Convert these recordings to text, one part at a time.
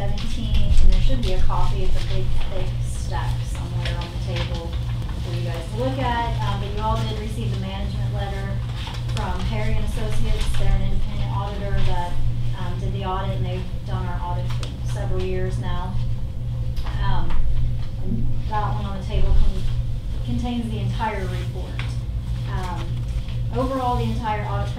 17, and there should be a copy. It's a big, thick stack somewhere on the table for you guys to look at. But you all did receive the management letter from Perry and Associates. They're an independent auditor that did the audit, and they've done our audit for several years now. And that one on the table contains the entire report. Overall, the entire audit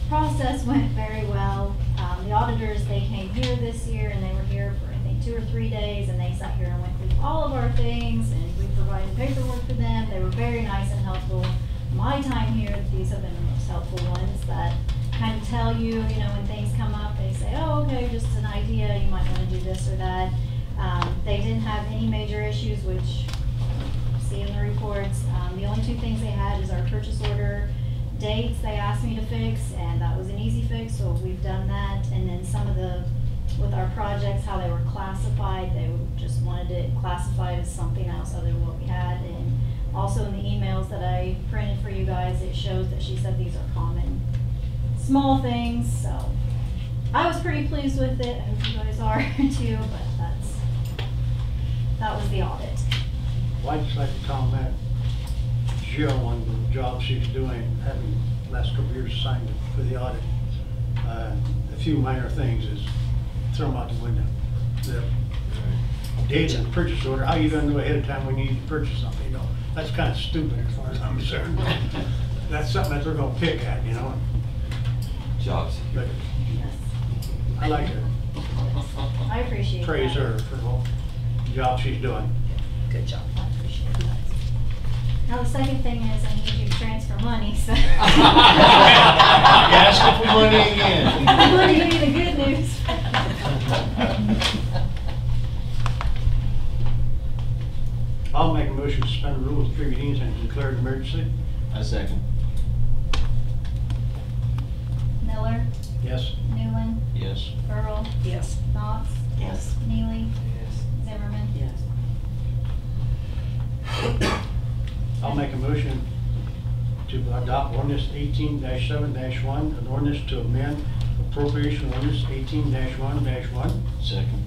process went very well. The auditors, they came here this year, and they were here for I think 2 or 3 days, and they sat here and went through all of our things, and we provided paperwork for them. They were very nice and helpful. My time here, these have been the most helpful ones that kind of tell you, you know, when things come up, they say, oh, okay, just an idea, you might want to do this or that. They didn't have any major issues, which you see in the reports. The only 2 things they had is our purchase order dates they asked me to fix, and that was an easy fix, so we've done that. And then some of with our projects, how they were classified, they just wanted it classified as something else other than what we had. And also in the emails that I printed for you guys, it shows that she said these are common small things, so I was pretty pleased with it. I hope you guys are too, but that was the audit. Well, I'd just like to comment Jill on the job she's doing, having last couple of years assigned for the audit. A few minor things is throw them out the window. The date of the purchase order, how are you going to know ahead of time when you need to purchase something? You know, that's kind of stupid as far as I'm concerned. That's something that they're going to pick at, you know. Jobs. But Yes. I like to I appreciate praise that. her for the job she's doing. Good job. I appreciate that. Now the second thing is I need you to transfer money, so. Ask for money again. I'm going to give you the good news. I'll make a motion to suspend the rules of 3 readings and declare an emergency. I second. Miller, Yes. Newland, Yes. Earl, Yes. Knox, Yes. Neely, Yes. Zimmerman. Yes. I'll make a motion to adopt ordinance 18-7-1, an ordinance to amend appropriation ordinance 18-1-1. Second.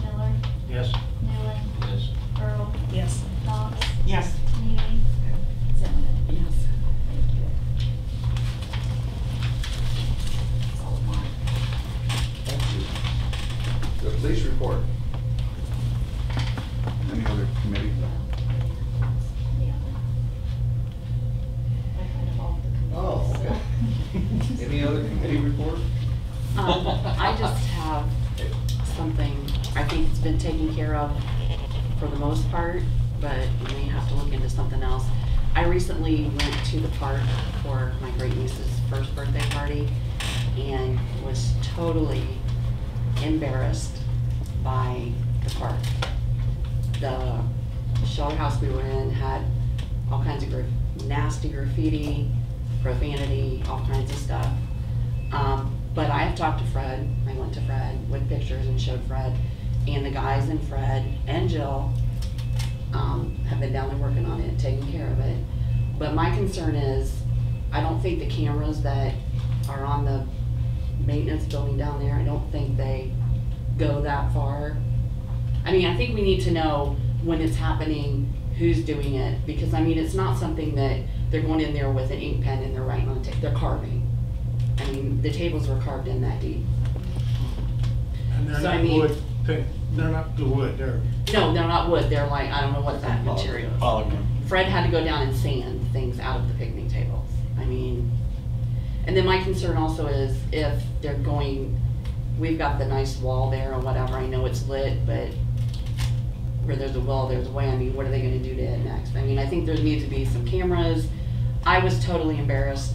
Miller, Yes. Newland, Yes. Earl, Yes. Knox, Yes. Neely, Zimmerman. Yes. Thank you. That's all of mine. Thank you. The police report. Any other committee? Yeah. I kind of all the Oh, committees, so. Any other committee report? I just have something, I think it's been taken care of for the most part, but we may have to look into something else. I recently went to the park for my great niece's first birthday party and was totally embarrassed by the park. The shelter house we were in had all kinds of nasty graffiti, profanity, all kinds of stuff. But I have talked to Fred. I went to Fred with pictures and showed Fred, and the guys and Fred and Jill have been down there working on it, taking care of it. But my concern is, I don't think the cameras that are on the maintenance building down there, I don't think they go that far. I mean, I think we need to know when it's happening, who's doing it, because I mean, it's not something that they're going in there with an ink pen and they're writing on the table, they're carving. I mean, the tables were carved in that deep. And they're So, not I mean- wood, they're not the wood, they're. No, they're not wood, they're like, I don't know what that material is. Polymer. Fred had to go down and sand things out of the picnic tables. I mean, and then my concern also is if they're going, we've got the nice wall there or whatever, I know it's lit, but where there's a well, there's a way. I mean, what are they gonna do to it next? I mean, I think there needs to be some cameras. I was totally embarrassed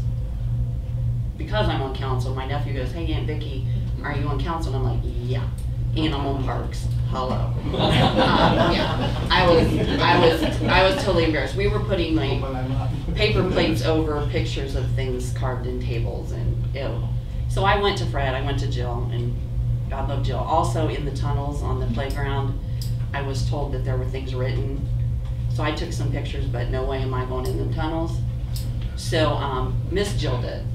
because I'm on council. My nephew goes, hey, Aunt Vicki, are you on council? And I'm like, yeah. And I'm on parks. Hello. Yeah, I was totally embarrassed. We were putting like But I'm not. paper plates over pictures of things carved in tables, and ew. So I went to Fred, I went to Jill, and God love Jill. Also in the tunnels on the playground, I was told that there were things written. So I took some pictures, but no way am I going in the tunnels. So Miss Jill did.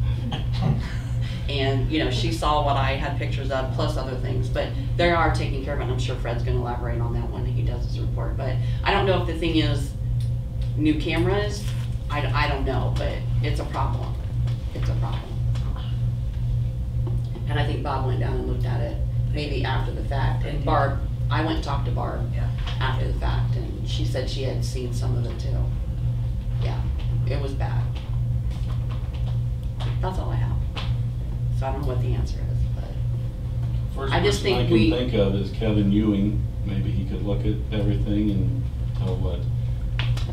And, you know, she saw what I had pictures of, plus other things, but they are taking care of it, and I'm sure Fred's gonna elaborate on that when he does his report. But I don't know if the thing is new cameras, I don't know, but it's a problem. It's a problem. And I think Bob went down and looked at it, maybe after the fact, and Barb, I went and talked to Barb after the fact, and she said she had seen some of it too. Yeah, it was bad. That's all I have. So I don't know what the answer is, but First I just person think I we- can think of is Kevin Ewing. Maybe he could look at everything and tell what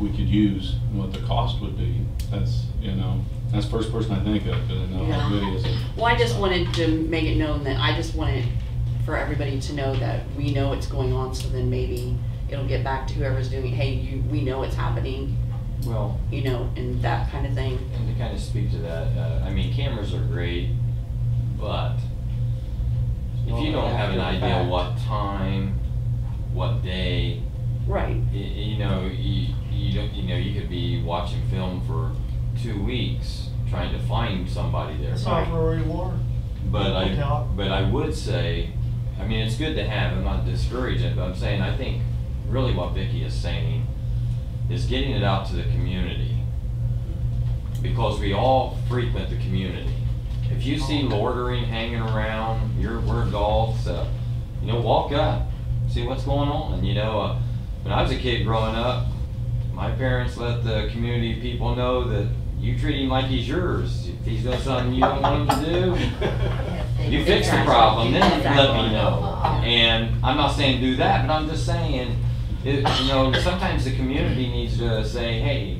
we could use and what the cost would be. That's, you know, that's the first person I think of, but I know how good he is. well, I just wanted to make it known that I just wanted for everybody to know that we know it's going on, so then maybe it'll get back to whoever's doing it. Hey, we know it's happening, Well, you know, and that kind of thing. and to kind of speak to that, I mean, cameras are great, but if you don't have an idea what time, what day, Right. you know, you don't, you know, you could be watching film for 2 weeks trying to find somebody there. It's not for a reward. But Hotel. I would say, I mean, it's good to have, I'm not discouraging it, but I'm saying, I think really what Vicki is saying is getting it out to the community. Because we all frequent the community. If you see loitering, hanging around, we're adults, you know, walk up, see what's going on. You know, when I was a kid growing up, my parents let the community people know that you treat him like he's yours. If he's doing something you don't want him to do, you fix the problem, then let me know. And I'm not saying do that, but I'm just saying, you know, sometimes the community needs to say, hey,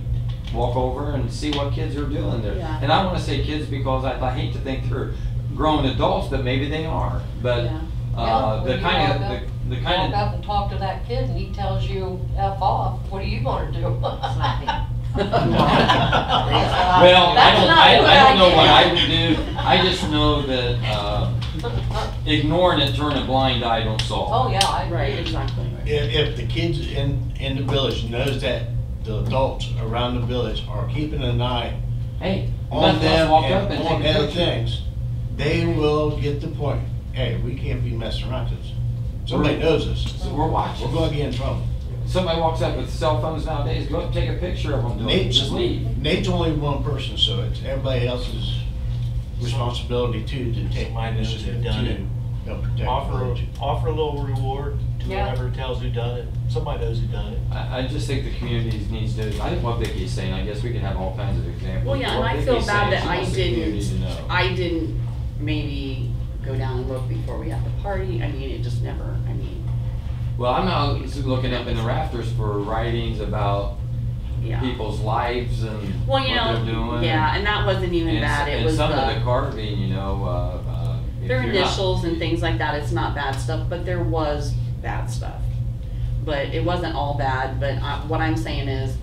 walk over and see what kids are doing there. Yeah. And I want to say kids because I hate to think they're grown adults, but maybe they are. But Yeah. the kind of the kind Walk of up and talk to that kid and he tells you F off, what are you gonna do? well, I don't know what I would do. I just know that ignoring it, turning a blind eye don't solve. Oh, yeah, I agree. Right, exactly. If the kids in the village knows that the adults around the village are keeping an eye Hey, on let us them walk up and and on take a other picture. things, they will get the point. Hey, we can't be messing around because somebody knows us. So we're watching. We're gonna get in trouble. Somebody walks up with cell phones nowadays, go up and take a picture of them doing it, just leave. Nate's only one person, so it's everybody else's responsibility too to take Somebody knows who initiative done it. to help protect the village. Offer a little reward to Yeah. whoever tells who done it. Somebody knows who done it. I just think the community needs to, I think what Vicki's saying, I guess we could have all kinds of examples. Well, yeah, and What I feel Vicki's bad saying, that she I wants the community to know. didn't maybe go down and look before we had the party. I mean, it just never, I mean, Well, I'm out looking up in the rafters for writings about yeah. people's lives and Well, what you they're know, doing. yeah, and that wasn't even and, bad. It and was some of the the, carving, you know, if their you're not- initials and things like that. It's not bad stuff, but there was bad stuff. But it wasn't all bad, but what I'm saying is,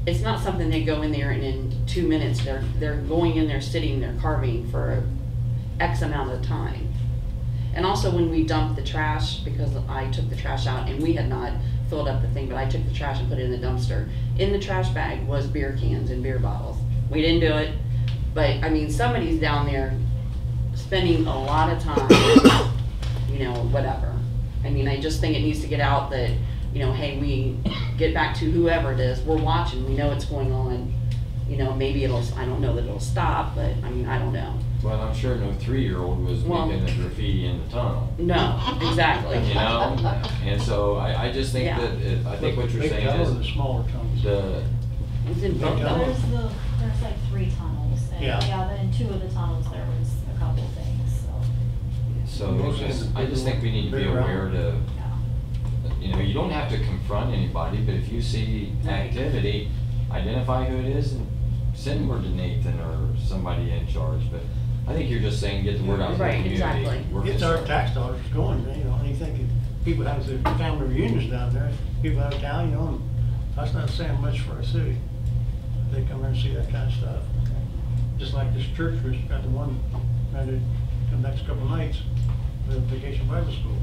it's not something they go in there and in 2 minutes, they're going in there, sitting there carving for X amount of time. And also when we dumped the trash, because I took the trash out and we had not filled up the thing, but I took the trash and put it in the dumpster. In the trash bag was beer cans and beer bottles. We didn't do it, but I mean, somebody's down there spending a lot of time, you know, whatever. I mean, I just think it needs to get out that, you know, hey, we get back to whoever it is, we're watching, we know what's going on. You know, maybe it'll, I don't know that it'll stop, but I mean, I don't know. Well, I'm sure no 3-year-old was Well- making a graffiti in the tunnel. No, exactly. You know, and so I just think Yeah. that, I think what you're Big saying tunnel and is, smaller tunnels. It's in both Yeah. of them. There's like 3 tunnels, and Yeah. in 2 of the tunnels, there was a couple things, so, I just think we need to be aware to, yeah. you know, you don't have to confront anybody, but if you see activity, identify who it is and send word to Nathan or somebody in charge. But I think you're just saying get the word out to the Right, community. exactly. We're It's our concerned. tax dollars going, you know, and you think if people have their family reunions down there, people out of town, you know, and that's not saying much for a city. They come there and see that kind of stuff. Just like this church, we've got the one, the next couple of nights, the Vacation Bible School.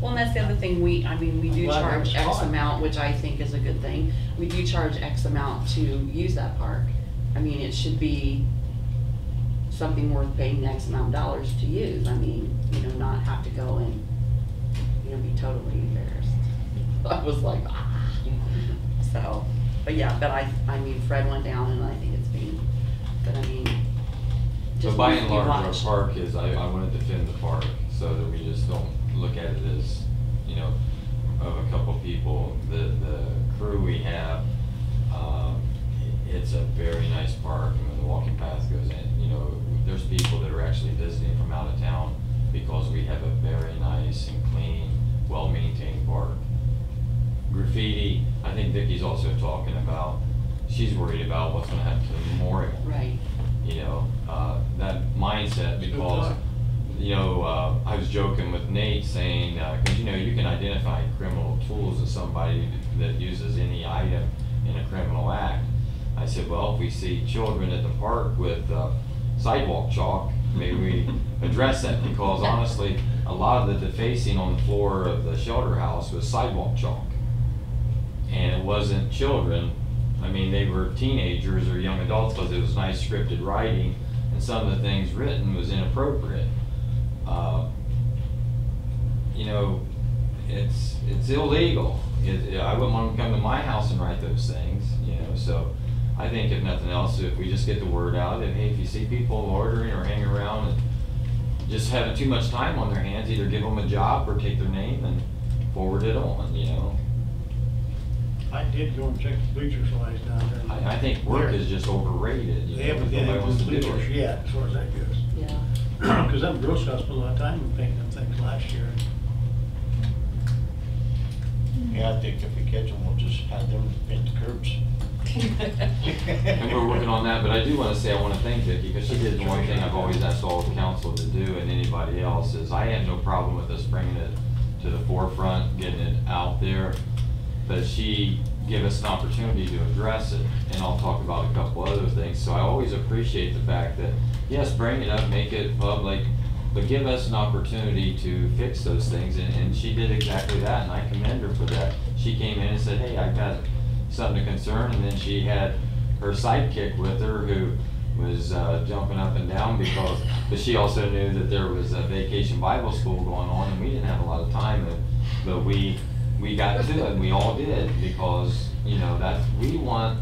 Well, and that's the other thing, we do Well, charge that's X fine. amount, which I think is a good thing. We do charge X amount to use that park. I mean, it should be something worth paying X amount of dollars to use. I mean, you know, not have to go and, you know, be totally embarrassed. I was like, ah. So, but yeah, but I mean, Fred went down and I think it's been, but I mean, So just by needs and to be large, watched. our park is, I want to defend the park so that we just don't look at it as, you know, of a couple people. The crew we have, it's a very nice park, and when the walking path goes in, you know, there's people that are actually visiting from out of town because we have a very nice and clean, well-maintained park. Graffiti, I think Vicky's also talking about, she's worried about what's gonna happen to the memorial. Right. You know, that mindset, because, you know, I was joking with Nate saying, because, you know, you can identify criminal tools as somebody that uses any item in a criminal act. I said, well, if we see children at the park with sidewalk chalk, maybe we address that, because honestly, a lot of the defacing on the floor of the shelter house was sidewalk chalk. And it wasn't children. I mean, they were teenagers or young adults, because it was nice scripted writing, and some of the things written was inappropriate. You know, it's illegal. I wouldn't want them to come to my house and write those things, you know. So I think if nothing else, if we just get the word out, and hey, if you see people loitering or hanging around and just having too much time on their hands, either give them a job or take their name and forward it on, you know. I did go and check the bleachers lines down there. I think work is just overrated. You They know, haven't nobody been wants into to the do bleachers it. yet, as far as that goes. Yeah. Because them Girl Scouts spent a lot of time painting them things last year. Yeah, I think if we catch them, we'll just have them paint the curbs. And we're working on that, but I do want to say, I want to thank Vicki, because she did the one thing I've always asked all the council to do, and anybody else, is I have no problem with us bringing it to the forefront, getting it out there, but she gave us an opportunity to address it, and I'll talk about a couple other things. So I always appreciate the fact that, yes, bring it up, make it public, but give us an opportunity to fix those things, and she did exactly that, and I commend her for that. She came in and said, hey, I've got something to concern, and then she had her sidekick with her who was jumping up and down because, but she also knew that there was a vacation Bible school going on, and we didn't have a lot of time, but we got to it, and we all did, because, you know, that's, we want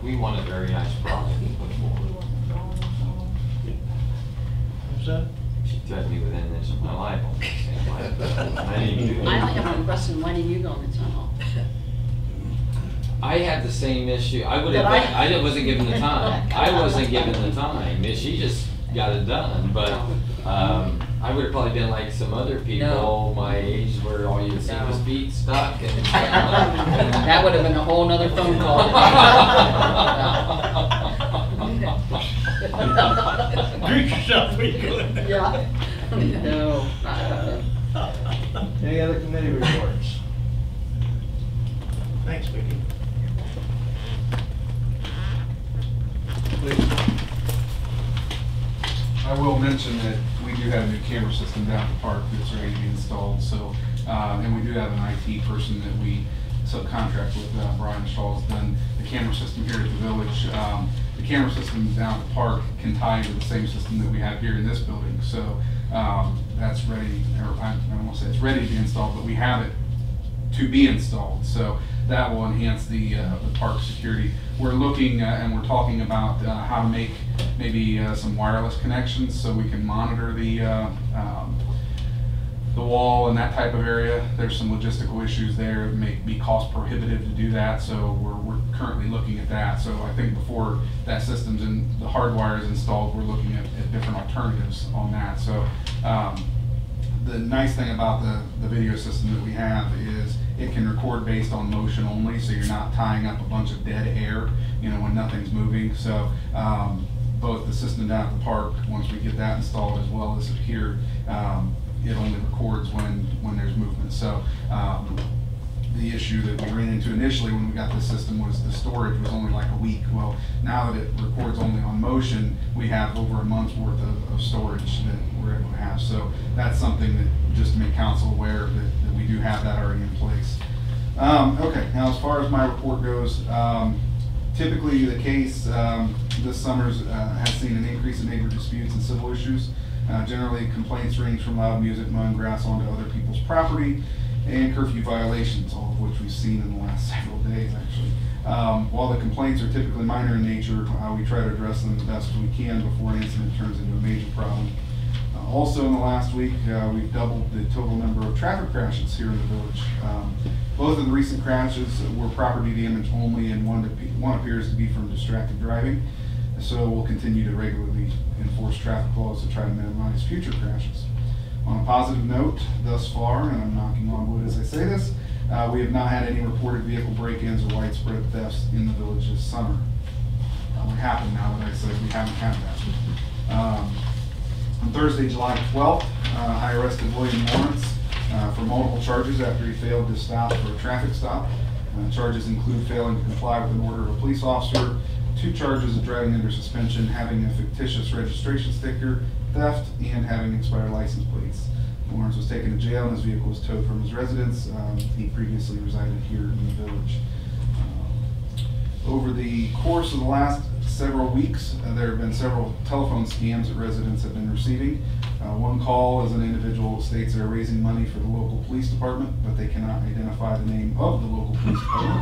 a very nice product to put forward. What's that? She threatened me with an inch of my life on this. I didn't even do I only it. have one question, why didn't you go in the tunnel? I had the same issue. I would But have, I- I wasn't given the time. I wasn't given the time. She just got it done, but, I would have probably been like some other people No. my age where all you'd see was No. feet stuck and. That would have been a whole nother phone call. Drink yourself, we good. Yeah. No, not happening. Any other committee reports? Thanks, Vicki. Please. I will mention that we do have a new camera system down at the park that's ready to be installed, so, and we do have an IT person that we subcontract with, Brian Shaw's done the camera system here at the village. The camera system down at the park can tie into the same system that we have here in this building, so, that's ready, or I don't want to say it's ready to be installed, but we have it to be installed, so that will enhance the park security. We're looking and we're talking about how to make maybe some wireless connections so we can monitor the wall and that type of area. There's some logistical issues there. It may be cost prohibitive to do that, so we're currently looking at that. So I think before that system's in, the hardwire is installed, we're looking at different alternatives on that. So the nice thing about the video system that we have is it can record based on motion only, so you're not tying up a bunch of dead air, you know, when nothing's moving. So both the system down at the park, once we get that installed, as well as here, it only records when there's movement. So the issue that we ran into initially when we got this system was the storage was only like a week. Well, now that it records only on motion, we have over a month's worth of storage that we're able to have. So that's something that, just to make council aware that we do have that already in place. Okay, now as far as my report goes, typically the case, this summer's has seen an increase in neighbor disputes and civil issues. Generally, complaints range from loud music, mowing grass onto other people's property, and curfew violations, all of which we've seen in the last several days, actually. While the complaints are typically minor in nature, we try to address them the best we can before an incident turns into a major problem. Also in the last week, we've doubled the total number of traffic crashes here in the village. Both of the recent crashes were property damage only, and one appears to be from distracted driving. So we'll continue to regularly enforce traffic laws to try to minimize future crashes. On a positive note, thus far, and I'm knocking on wood as I say this, we have not had any reported vehicle break-ins or widespread thefts in the village this summer. That would happen now that I said we haven't had that. On Thursday, July 12th, I arrested William Lawrence for multiple charges after he failed to stop for a traffic stop. Charges include failing to comply with an order of a police officer, 2 charges of driving under suspension, having a fictitious registration sticker, theft, and having expired license plates. Lawrence was taken to jail and his vehicle was towed from his residence. He previously resided here in the village. Over the course of the last several weeks, there have been several telephone scams that residents have been receiving. One call is an individual that states they're raising money for the local police department, but they cannot identify the name of the local police department.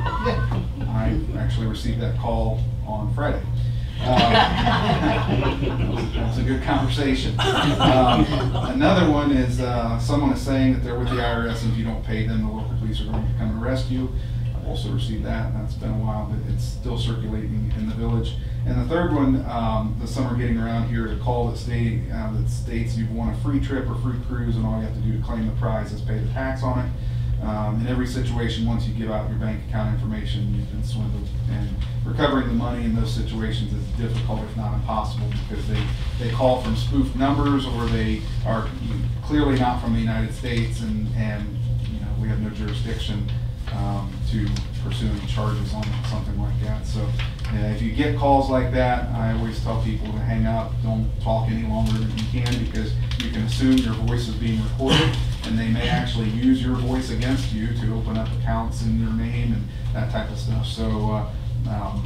I actually received that call on Friday. That was a good conversation. Another one is someone is saying that they're with the IRS, and if you don't pay them, the local police are going to come and arrest you. I've also received that, and that's been a while, but it's still circulating in the village. And the third one, the summer getting around here, a call that states you've won a free trip or free cruise, and all you have to do to claim the prize is pay the tax on it. In every situation, once you give out your bank account information, you've been swindled. And recovering the money in those situations is difficult, if not impossible, because they call from spoofed numbers, or they are clearly not from the United States, and you know, we have no jurisdiction to pursue any charges on something like that. So if you get calls like that, I always tell people to hang up, don't talk any longer than you can, because you can assume your voice is being recorded, and they may actually use your voice against you to open up accounts in your name and that type of stuff. So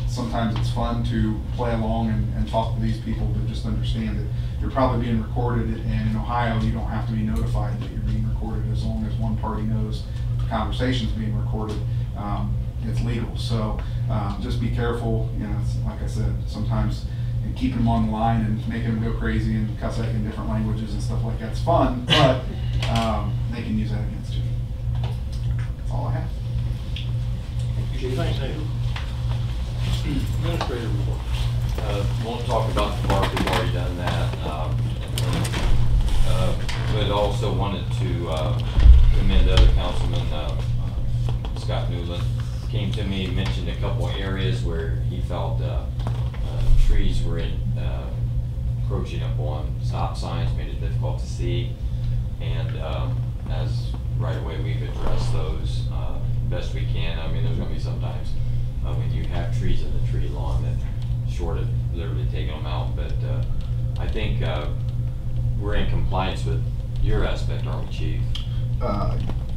sometimes it's fun to play along and talk to these people, but just understand that you're probably being recorded, and in Ohio you don't have to be notified that you're being recorded as long as one party knows the conversation's being recorded. It's legal. So just be careful. You know, it's, like I said, sometimes keeping them on the line and making them go crazy and cuss at you in different languages and stuff like that's fun, but they can use that against you. That's all I have. Thanks, Dave. Administrative report. Won't talk about the park, we've already done that. But also wanted to commend other councilmen. Scott Newland came to me, mentioned a couple areas where he felt trees were encroaching upon stop signs, made it difficult to see. And as right away, we've addressed those best we can. I mean, there's going to be sometimes when you have trees in the tree lawn that short of literally taking them out. But I think we're in compliance with your aspect, aren't we, Chief?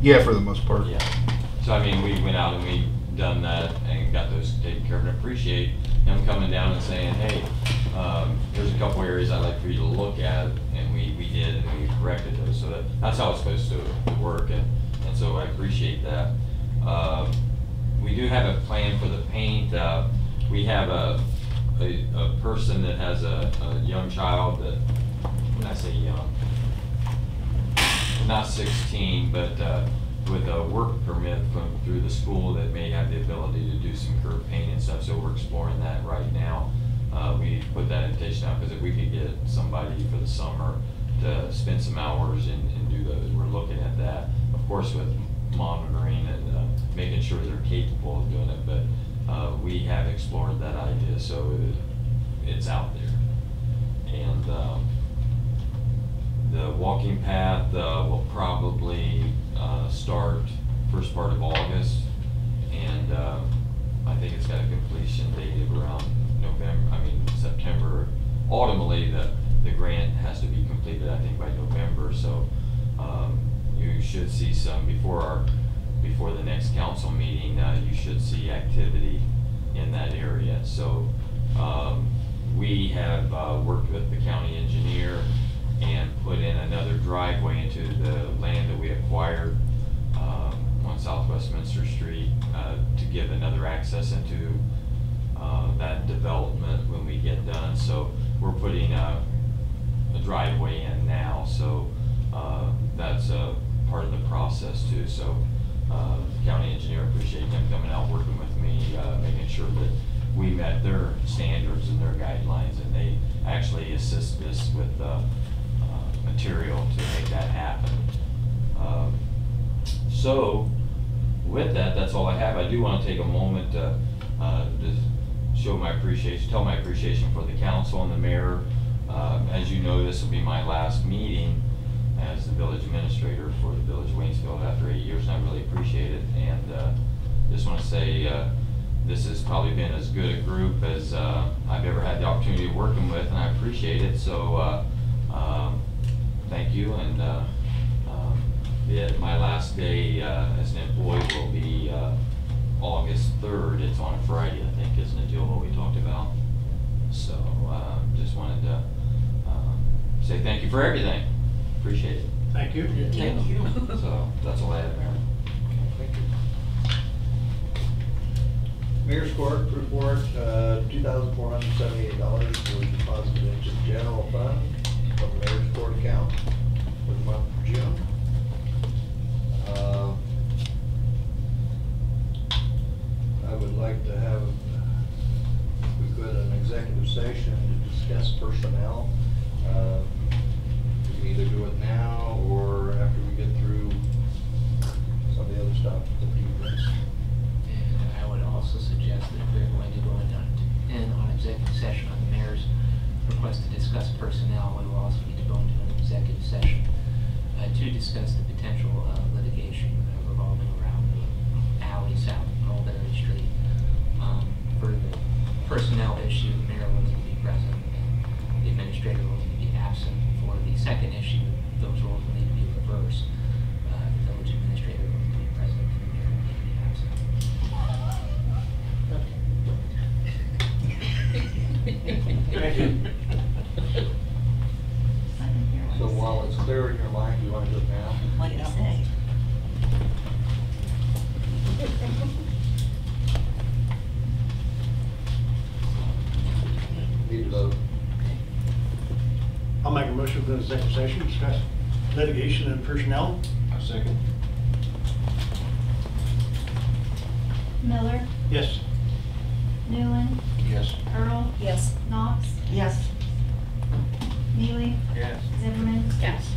Yeah, for the most part. Yeah. So I mean, we went out and we done that and got those taken care of, and appreciate him coming down and saying, hey, there's a couple areas I'd like for you to look at, and we did, and we corrected those. So that's how it's supposed to work, and so I appreciate that. We do have a plan for the paint. We have a person that has a young child that, when I say young, not 16, but with a work permit from through the school that may have the ability to do some curb paint and stuff. So we're exploring that right now. We put that invitation out because if we could get somebody for the summer to spend some hours and do those, we're looking at that. Of course, with monitoring and making sure they're capable of doing it. But we have explored that idea, so it's out there. And the walking path will probably start first part of August, and I think it's got a completion date of around September. Ultimately, the grant has to be completed, I think, by November. So you should see some before the next council meeting. You should see activity in that area. So we have worked with the county engineer and put in another driveway into the land that we acquired on Southwest Minster Street to give another access into that development when we get done. So we're putting a driveway in now, so that's part of the process too. So the county engineer, appreciate them coming out, working with me, making sure that we met their standards and their guidelines, and they actually assist us with material to make that happen. So with that, that's all I have. I do want to take a moment to show my appreciation, tell my appreciation for the council and the mayor. As you know, this will be my last meeting as the village administrator for the village of Waynesfield after 8 years, and I really appreciate it. And just want to say this has probably been as good a group as I've ever had the opportunity of working with, and I appreciate it. So thank you. And my last day as an employee will be August 3rd. It's on a Friday, I think, isn't it, Jill, what we talked about? So just wanted to say thank you for everything. Appreciate it. Thank you. Thank you. So that's all I have, Mayor. Mayor's Court report, $2,478 was deposited into the general fund from the Mayor's Court account for the month of June. I would like to have, if we could, an executive session to discuss personnel. We can either do it now or after we get through some of the other stuff that you guys. And I would also suggest that if we're going to go in on executive session on the mayor's request to discuss personnel, we will also need to go into an executive session to discuss the potential litigation revolving around the alley south of Mulberry Street. For the personnel issue, the mayor will need to be present and the administrator will need to be absent. For the second issue, those roles will need to be reversed. The village administrator will need to be present and the mayor will need to be absent. Thank you. So while it's clear in your mind, you want to do it now? What do you say? Need to vote. I'll make a motion for the executive session, discuss litigation and personnel. I second. Miller, Yes. Newland, Yes. Earl, Yes. Knox, Yes. Neely, Yes. Zimmerman, Yes.